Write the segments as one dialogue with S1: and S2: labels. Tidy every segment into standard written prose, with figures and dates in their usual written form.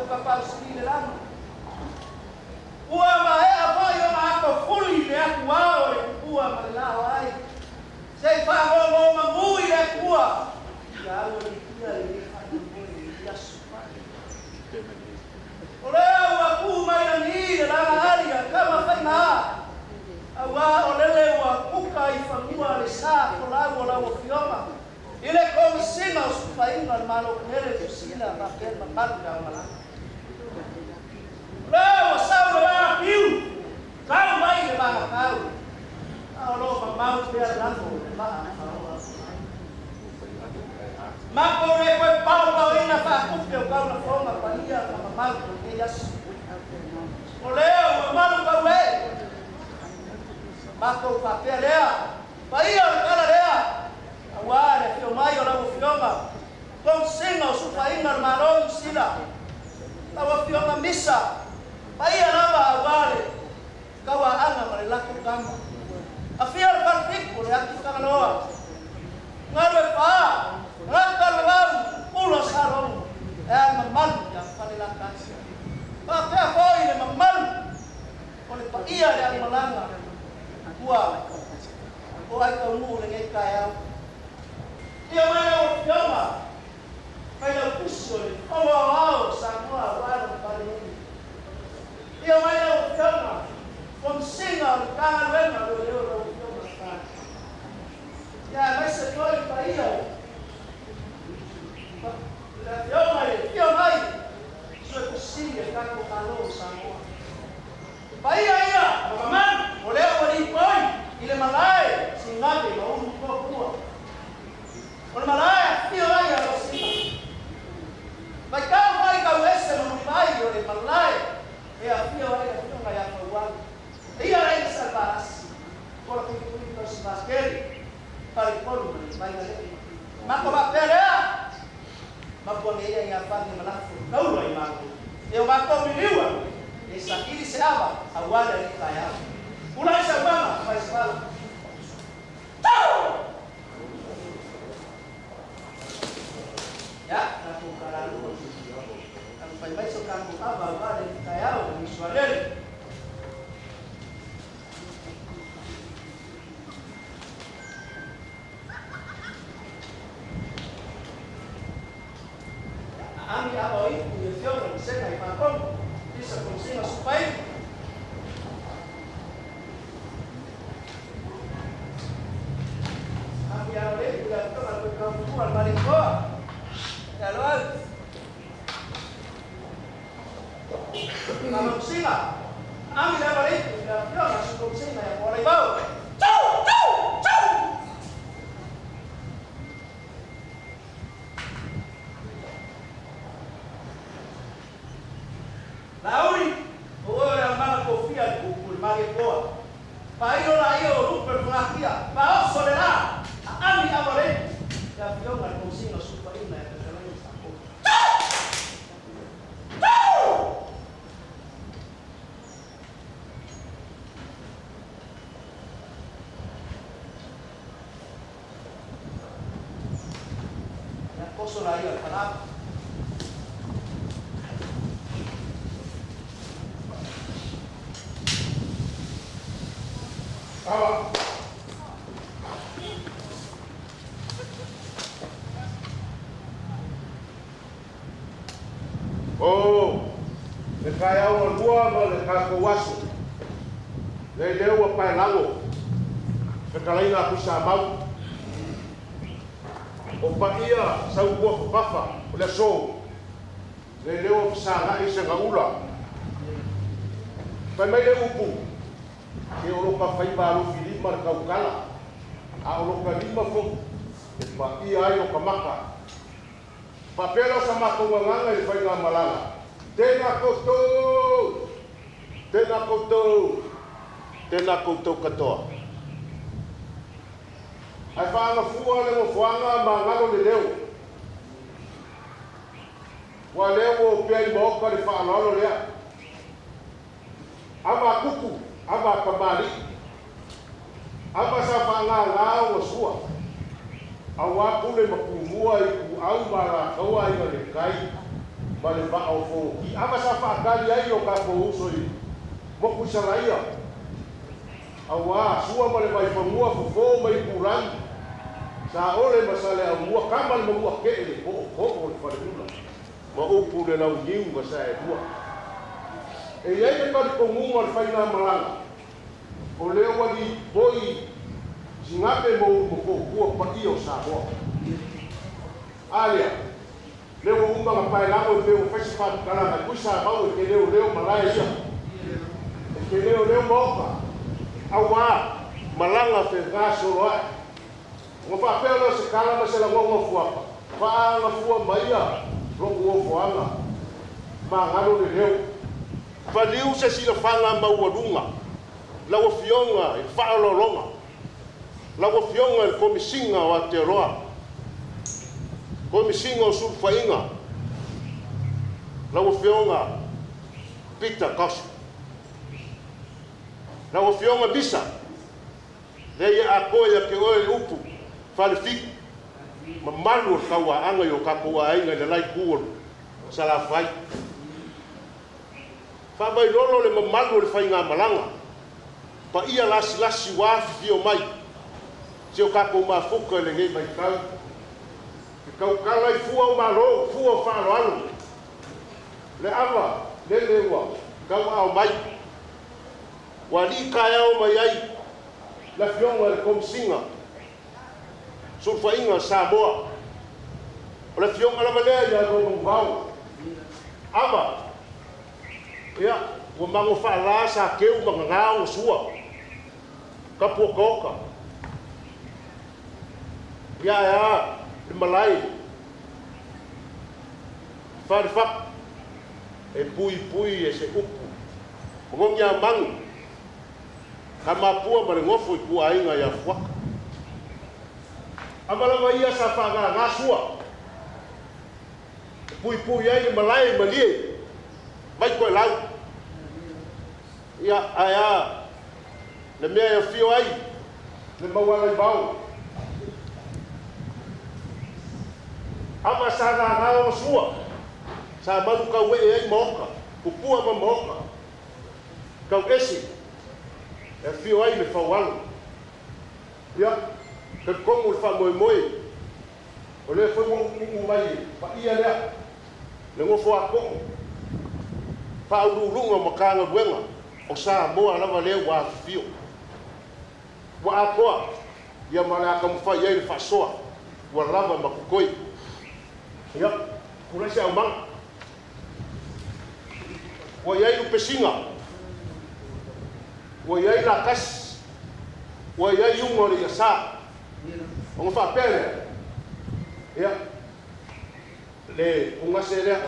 S1: kapal sini lama. Ua mae apa yo ako fuli le aku wao le ua malao ai. Sei fa ngo mangui le ua. Ya lo ni kia le fa ni ya supa. Ole aku mai na ni la aria kama faina. Awa olele wa kuka ifangua le sa kola wala wo fioma. Ile komsina usufainga malo kere kusila na pema manda Aumalaga. Leo sawa ya piu. Kau mai le bana kau. Alo mamau dia lango le bana. Mako re ko pau ina fa kuke kau na forma pania na mamau ke yas. Oleo mamau kau we. Mako fa pelea. Paia kala lea. Awale fio maio la fioma. Kom singa usufainga malo sila. Tawa fioma misa. Paia lava awale. Kawa anga malelaku kama. Afia partiku le atu kangaloa. Ngare pa. Ngakal lau ulo sarong. Mamal yang palelakan. Pa pe foi le mamal. Ole pa ia le Aumalaga. Kuwa. Ko ai ka mu le ngai kaya. Ia mai o fioma. Ava Usu o Samoa wala pale. Ia mai o fioma. Kom singa o kanga lo fioma ka. Ya mai se toi pa ia. La fioma so ko singa ka ko kalo Samoa. Pa ia mama ole o ni poi ile malai singabe lo un ko kuwa. Aumalaga fio ai a rosina. Vai kau esse no vai o de malai. E a fio ai a fio ngai a pauan. Ia ai salvas. Por que tu não se basquete? Para por vai vai. Mas como a pelea? Mas por ele ia fazer malafu. Não vai mal. Eu vai comigo. Essa aqui se aba. Agora ele cai. Ulai sabana faz fala. Tchau. Ya, aku kalalu. Ang paybay so kampo Ava wale kayao ni Swalel. Ami Ava Usu ni fiona sena ipakon. Bisa kumsina supai. Ami Ava Usu ya to al kampo al maliko. Jalan. Kalau sila, ambil apa itu? Dia masuk sila yang mulai bau. Cau. Lauri, orang mana kofia kupul mari boa. Paio la io ruper flakia. Pao solera. Ambil apa itu? Dia bilang sila supaya ini. Posso lá ir para
S2: Oh, le kaya o lua ma le kako wasu. Le leo o pai lango. Le kalaina kusa mau. O paia sau kua pafa o le so. Le leo sa na isa ngaula. Pai mai le upu. Ke o loka fai ba lo filima le kaukala. A o loka lima fo. E paia ai o kamaka. Papelo sama konganga i fai Aumalaga. Tēnā koutou katoa. Ai whaangafua le mo whaanga ma ngalo le leo. Wa leo o pia i maoka le whaanalo lea. Ama kuku, ama kamari. Ama sa whaanga ngao o sua. Awa pule makumua i ku au mara kaua i le kai. ma le va'o fo ki ava sa fa'akali ai o Kava Usu i moku salaia aua sua ma le vaifamua fofō mai purangi sa ole ma sa le aumua kama le maua ke'e le ko'o o le faletula ma upu le launiu ma sa e tua e iai le kalikonguga le fainamalaga o lea wali poi singape mo kua pa'i o Samoa alea le ua umaga paelamo e peo faisi fa'atukalaga e kuisa mau e ke leo malae ia e ke leo maoka auā malaga fegā solo ae ua fa'apea lea se kala ma se lagoga fuapa fa'agafua maia lo'u ofoaga magalo leleu faliu se silafaga maualuga lauafioga i le fa'alologa lauafioga i le komisiga o Aotearoa komisiga o sulufa'iga lauafioga Peter Kosi lauafioga bisa le ia akoe ia ke oe le upu falefiki mamalu o le kaua'aga i o kapua'aiga i le laiku o salafai fa'amailolo le mamalu o le faigamalaga paia lasilasi ua afifio mai se o kakou mafuka e legei maikau ke kaukala i fua o malo fua o fa'aloalo le ava lele ua kaua'ao mai ua ali'i kaeao mai ai le afioga le komisiga sulufa'iga Samoa o le afioga lava lea ia lomaguvao ava ia ua mago fa'alā sa keu magagā o sua kapu okaoka ia ea le malai fa'alefaka e pui e se upu mogogi amagu ka mapua ma le gofo i kua'aiga ia fuaka amalava ia sa fa'agagā sua e pui ai le malai malie mai koe lau ia aea le mea ia fio ai le mauala i bau ama sa gagā o sua sa malu kau e'e ai maoka pupua ma maoka kau esi e fio ai le faualo ia ke kongu le fa'amoemoe o le foi u'u mai pa'ia lea le gofo ako'o fa'aululuga ma kagaluega o Samoa lava lea ua afifio ua akoa ia ma le akamufai ai le fa'asoa ua lava ma kokoi ia kulesi aumaga ua iai upesiga ua iai lakasi ua iai uga o le iasā oga fa'apea lea ia le ugase lea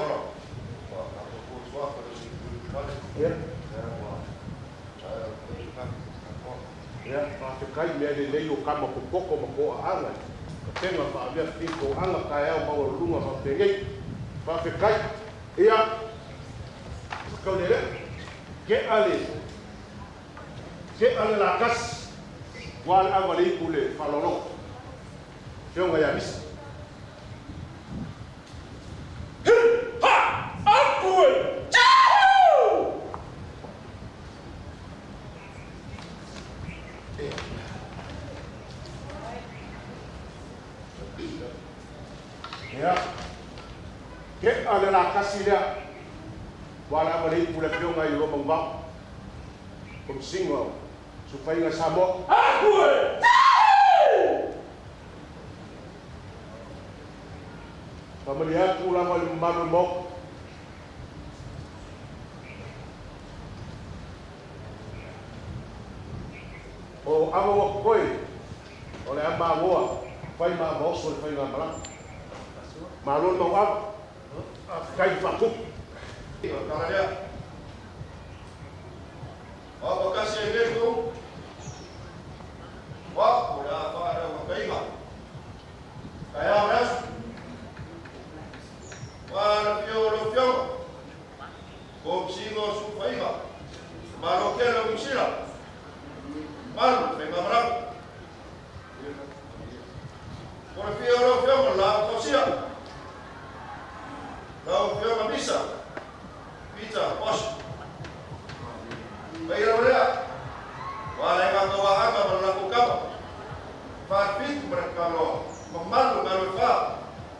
S2: ia fa'afekai mea lelei o kama kopoko ma ko'a'aga ka tega fa'avea fiko'aga kaeao maualuluga fa'apegei fa'afekai ia kaulele ke'a le lakasi ua le ava le ipu le fa'alologa feoga ia misa ia ke'a le lakasi lea ua le ava le ipu le feoga i loma uvao komisiga o sulufa'iga Samoa famali atu lava le mamalu moka o ava ua kokoe o le amagoa fai mamaoso le faigamalaga malo le mau'ava afekai fa'akupu
S3: Kalaria. Apa kasih itu? Wah, udah apa ada wakaiga. Kayak ras. Wah, lo Komsigo sufaiga. Marokelo misira. Malu, venga bravo. Por lo la tosia. Kau fioma misa. Pizza, posh. Baira olea. Wala nga kawa aga malako kapa. Fa'afit mereka lo. Memalu kalau fa.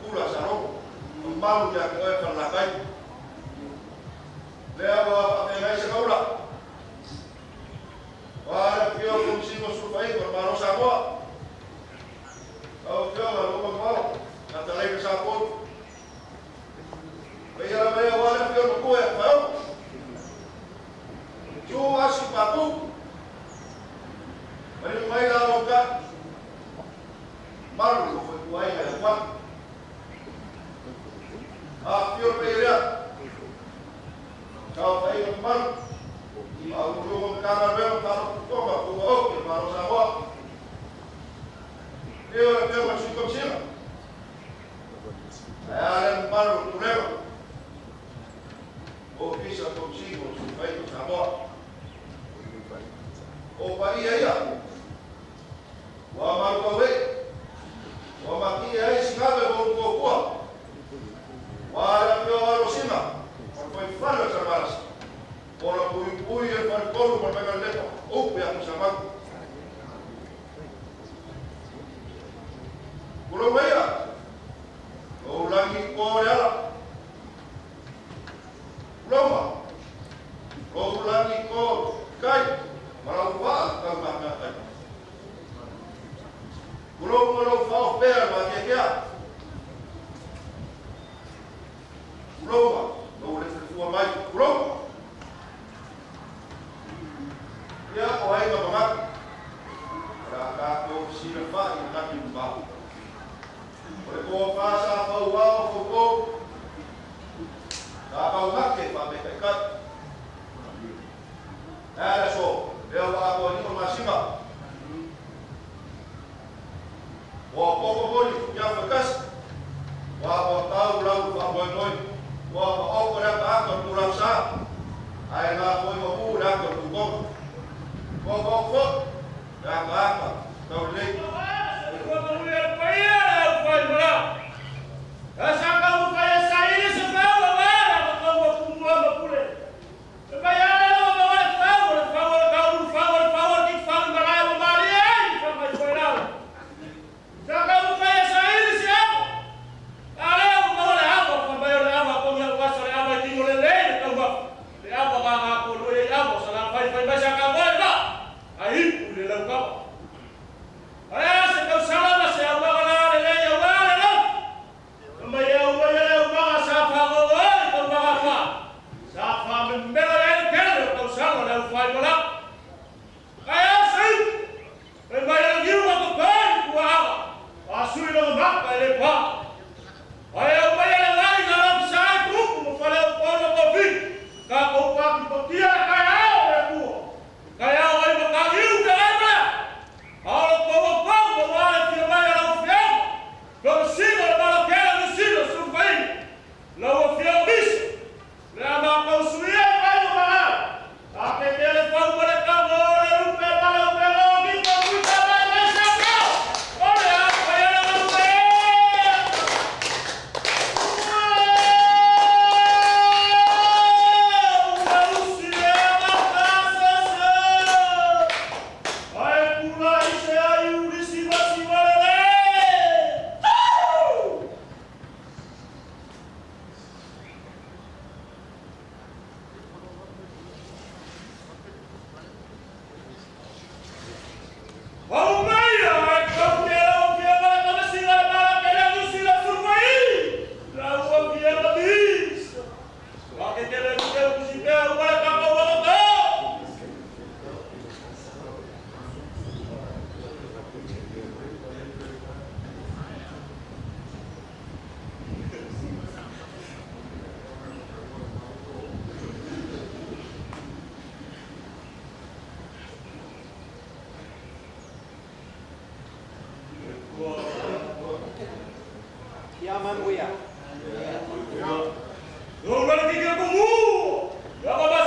S3: Kula sarong. Memalu ya koe parlakai. Lea wa pakai sekolah. Wala pio kumsimo survei bermano sama. Kau pio lalu mau. Nanti lagi kesaput. Bayar wala pio berkuat. Tahu? Cuma si paku. Mari mai lalu kan. Malu berkuat ya kuat. Pio bayar. Kau tahu malu. Aku belum kamar belum taruh koma oke baru sama. Dia masih cukup sih. Ada baru tulem. Oh bisa consigo supaya itu sama. Oh pagi ya. Wah malu kowe. Wah maki ya singabe baru kau. Wah ada baru sima. Kau falo terbalas. Orang pui-pui yang berkolu berpegang lepas, yang bersama. Kalau bayar, kau lagi kau ya, lama, kau lagi kau kait, malah buat kau makan. Kalau kau bayar bagi dia, lama, kau boleh tua baik, lama. Ya, wahai bapak, aku siapa yang lagi bapak. Berkuah pasal bawah hukum, tak kau makin pakai dekat. Ada so, dia aku ini masih mak. Wah, boleh, yang bekas. Wah, tahu lalu pak boy. Wah, aku dah tak kurang sah. Ayah aku ibu dah bertukar. Kok, dah apa? Tahu lagi.
S4: Yaman uya.
S3: Lo lagi dia kamu. Ya baba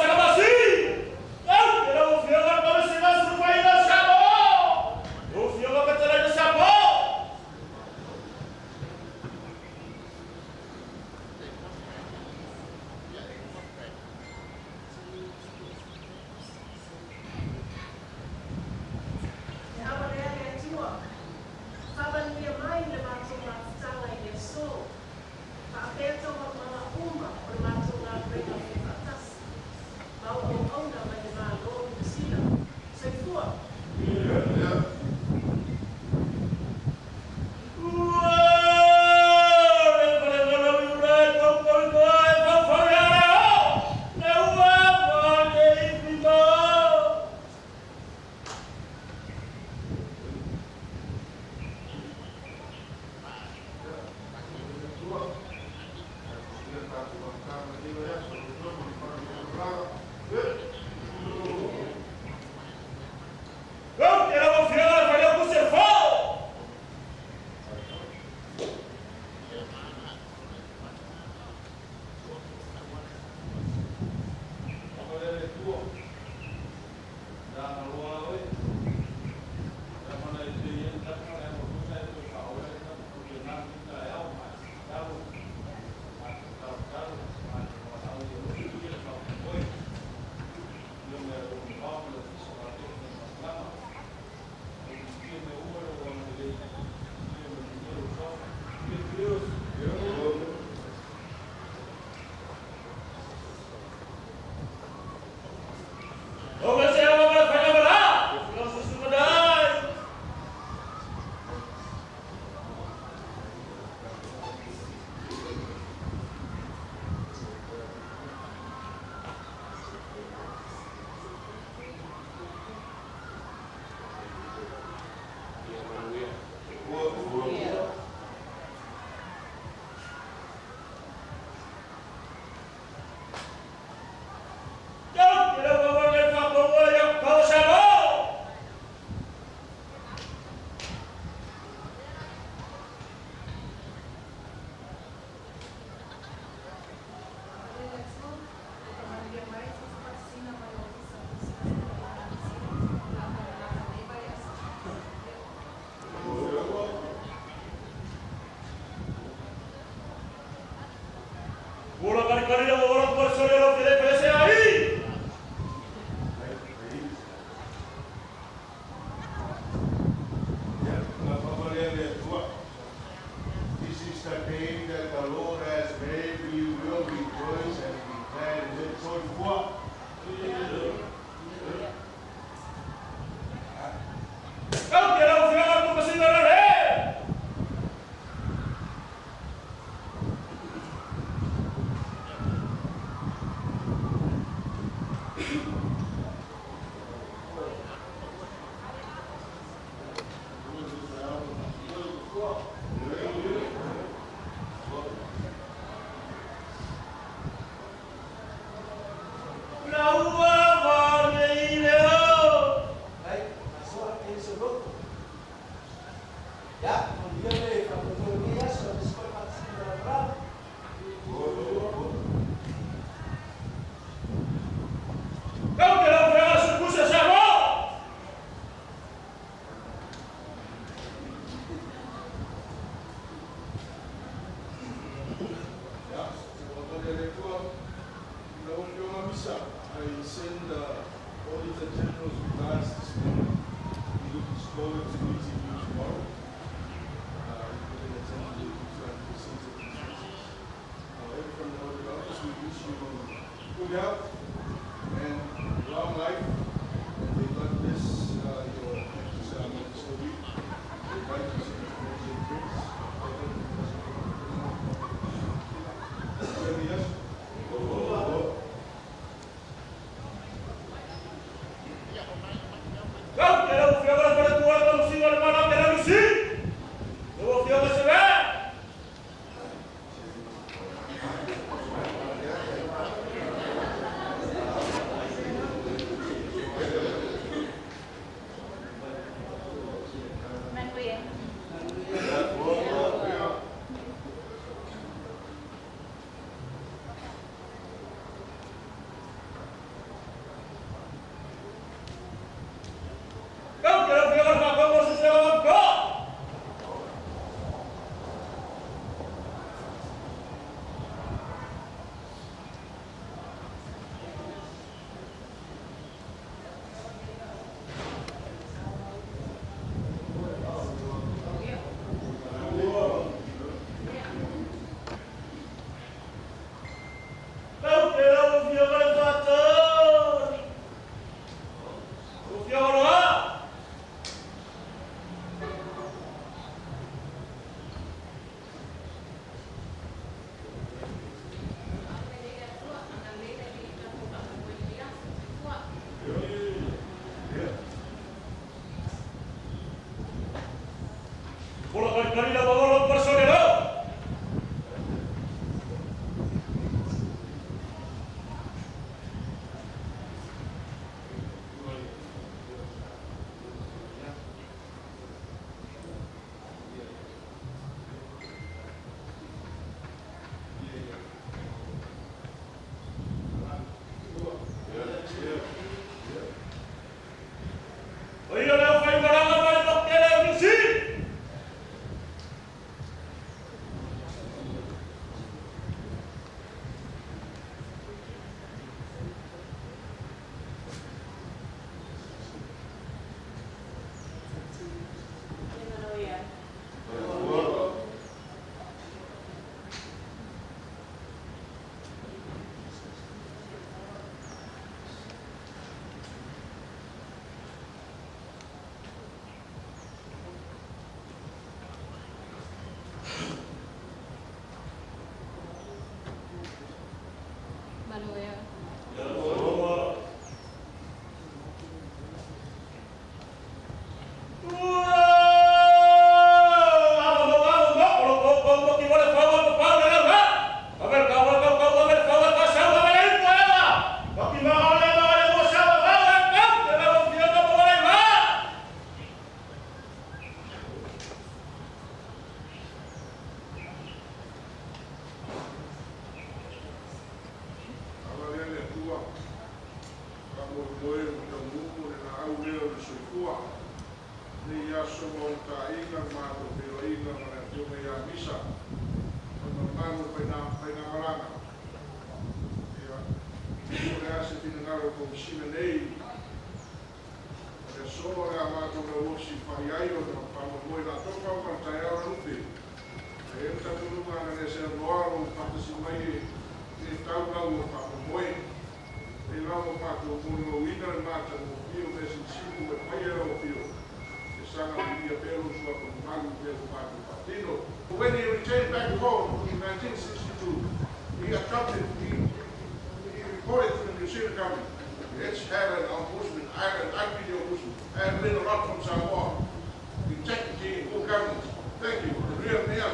S2: aso mo i feiloa'iga mātou feiloa'iga ma le atu mai a misa. Manu Aumalaga. Ia ase tinangaro komisina nei. E soa rea mātou na uosi whaiai o na whamomoe la toka o ka tae awa nupi. E tatu nunga na ne se anoaro patasi mai e tau lau o whamomoe. E lau o mātou mono o ina e mātou o pio me sinsimu e whaiera o pio. E sanga mi ia pelo sua ko malu pelo mātou patino. When he returned back home in 1962, he attracted, he reported to the New Zealand government. Let's have an ombudsman, I'd be the ombudsman. I have learned a lot from Samoa. The technically in full government. Thank you. The real man.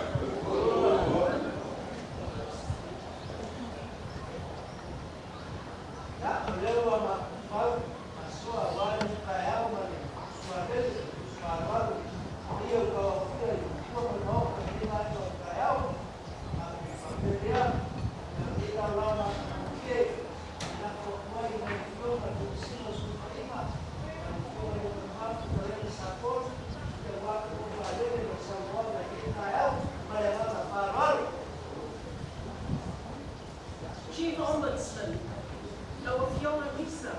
S4: Chief Ombudsman, Ava Usu,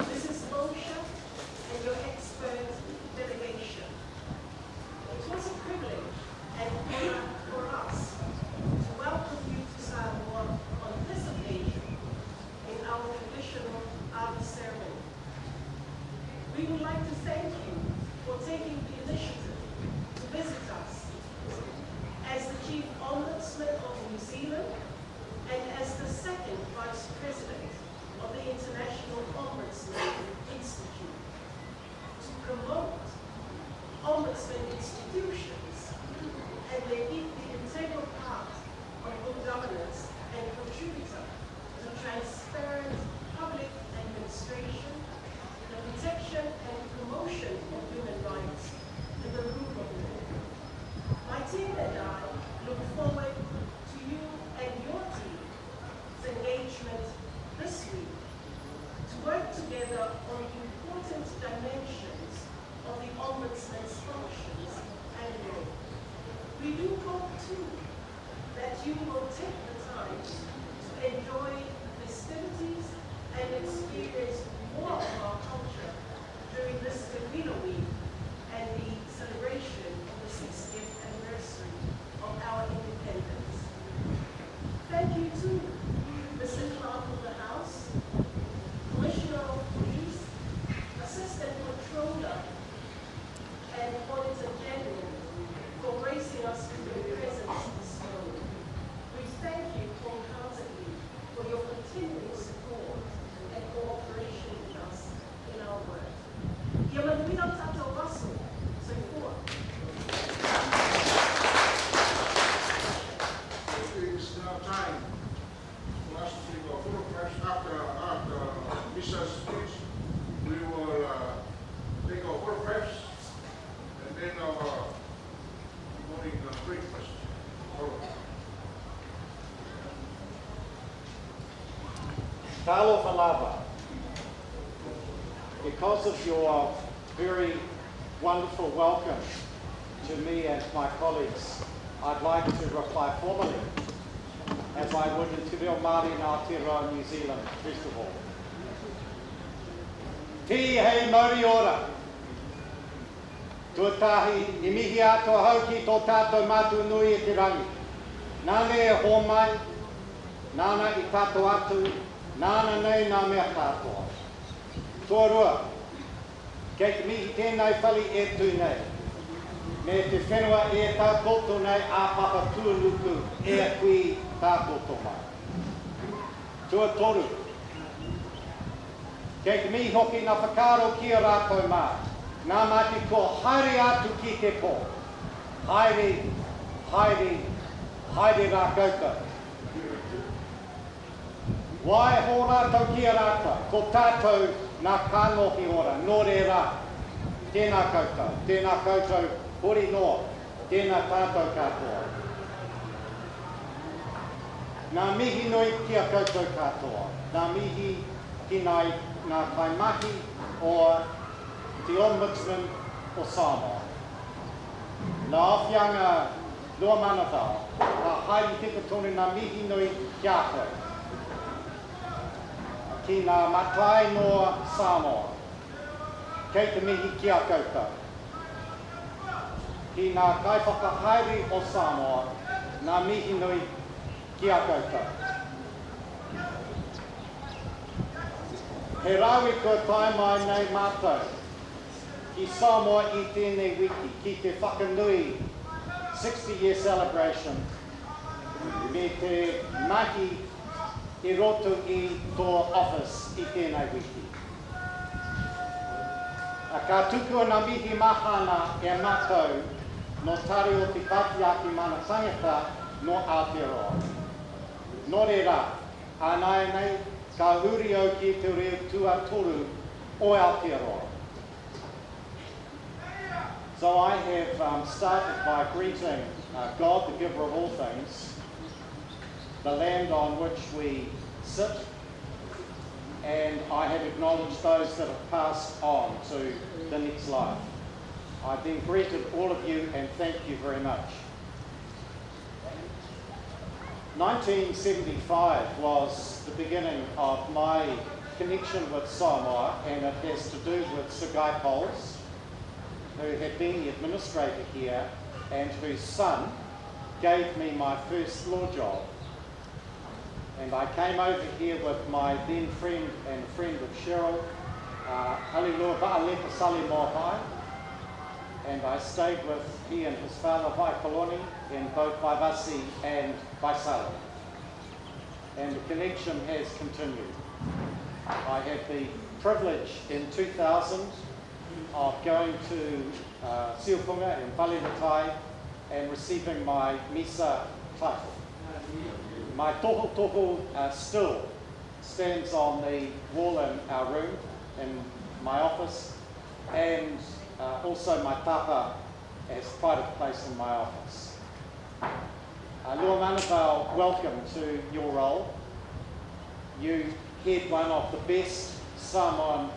S4: Mrs. Bosha, and your expert delegation. It was a privilege and honor for us to welcome you to Samoa on this occasion in our traditional Ava Ceremony. We would like to thank you for taking the initiative to visit us as the Chief Ombudsman of New Zealand and as the second Vice President of the International Ombudsman Institute to promote ombudsman institutions and they be the integral part of good governance and contributor to transparent public administration, the protection and promotion of human rights, and the rule of law. My team and I look forward to you and your team's engagement this week to work together on important dimensions of the Ombudsman's functions and role. We do hope too that you will take the time to enjoy the festivities and experience more of our culture during this Kavila week and the celebration of the 60th anniversary of our independence. Thank you too, Mr. Clerk of the House, Commissioner of Police, Assistant Controller, and Auditor General for gracing us with your presence this morning. We thank you wholeheartedly for your continued support and cooperation with us in our work. Yamanuina Tato Russell, so forth.
S2: It's now time for us to take our photographs after Misa's speech. We will take our photographs and then our morning breakfast.
S5: Talofa lava. Because of your very wonderful welcome to me and my colleagues, I'd like to reply formally, as I would in Te Reo Māori Ngā Aotearoa New Zealand Festival. Ti hei mauri ora. Tuatahi I mihi atoa hau ki tō tātou mātu nui e te rangi. Nāne e hōmai, nāna I tātou atu, nāna nei nā mea kātoa. Tōrua, kei te mihi tēnei whali e tū nei. Me te whenua e tā koto nei a papa tūluku e a kui tā koto mai. Tua toru, kei te mihi hoki na whakaro ki a rātou mā. Nā mati ko haere atu ki te pō. Haere, haere, haere rā koutou. Wai hō rātou ki a rātou, ko tātou nā kānohi ora, nō re rā. Tēnā koutou, hori noa, tēnā tātou katoa. Nā mihi noi ki a koutou katoa, nā mihi ki nā kaimahi o the Ombudsman o Samoa. Nā whianga loa manawhao, ka haere tika tonu ngā mihi nui ki a koe. Ki ngā matai noa Samoa, kei te mihi ki a koutou. Ki ngā kaiwhakahaere o Samoa, ngā mihi nui ki a koutou. He rawi kua tae mai nei mātou, ki Samoa I tēnei wiki, ki te whakanui 60-year celebration, me te mahi I roto I tō office I tēnei wiki. Ka tukua ngā mihi mahana e mātou no tari o te Pātiaki mana tangata no Aotearoa. Nō reira, ānai nei, ka huri au ki te reo tuatoru o Aotearoa. So I have started by greeting God, the giver of all things, the land on which we sit, and I have acknowledged those that have passed on to the next life. I've then greeted all of you and thank you very much. 1975 was the beginning of my connection with Samoa, and it has to do with Sir Guy Poles, who had been the administrator here and whose son gave me my first law job. And I came over here with my then friend and friend of Cheryl, Halilua Va'alepa Sali Mopai, and I stayed with he and his father Vaikoloni in both Vaivasi and Vaisala. And the connection has continued. I had the privilege in 2000 of going to Siupunga in Valinatai and receiving my Misa title. My tohu still stands on the wall in our room, in my office, and also my tapa has pride of place in my office. Lua Manawhao, welcome to your role. You head one of the best Samoan,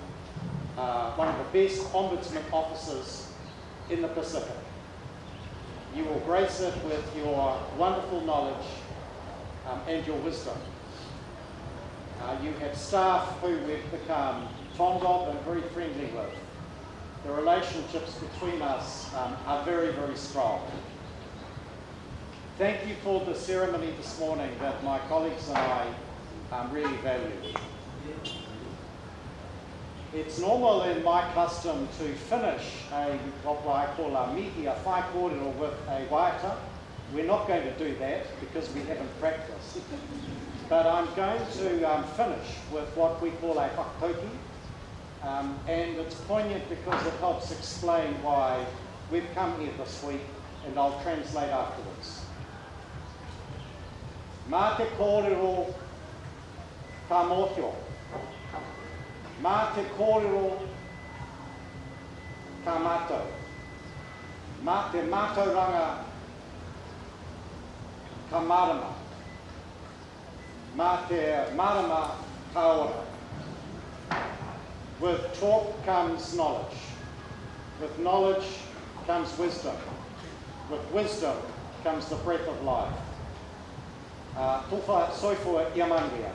S5: one of the best ombudsman offices in the Pacific. You will grace it with your wonderful knowledge and your wisdom. You have staff who we've become fond of and very friendly with. The relationships between us are very, very strong. Thank you for the ceremony this morning that my colleagues and I really value. It's normal in my custom to finish what I call a mihi, a whai kōrero with a waiata. We're not going to do that because we haven't practiced. But I'm going to finish with what we call a whakatauki. And it's poignant because it helps explain why we've come here this week, and I'll translate afterwards. Mā te kōrero ka mōhio. Mā te kōrero ka mātou. Mā te mātauranga ka marama. Mā te marama ka ora. With talk comes knowledge. With knowledge comes wisdom. With wisdom comes the breath of life. Tuwha soifua iamangia.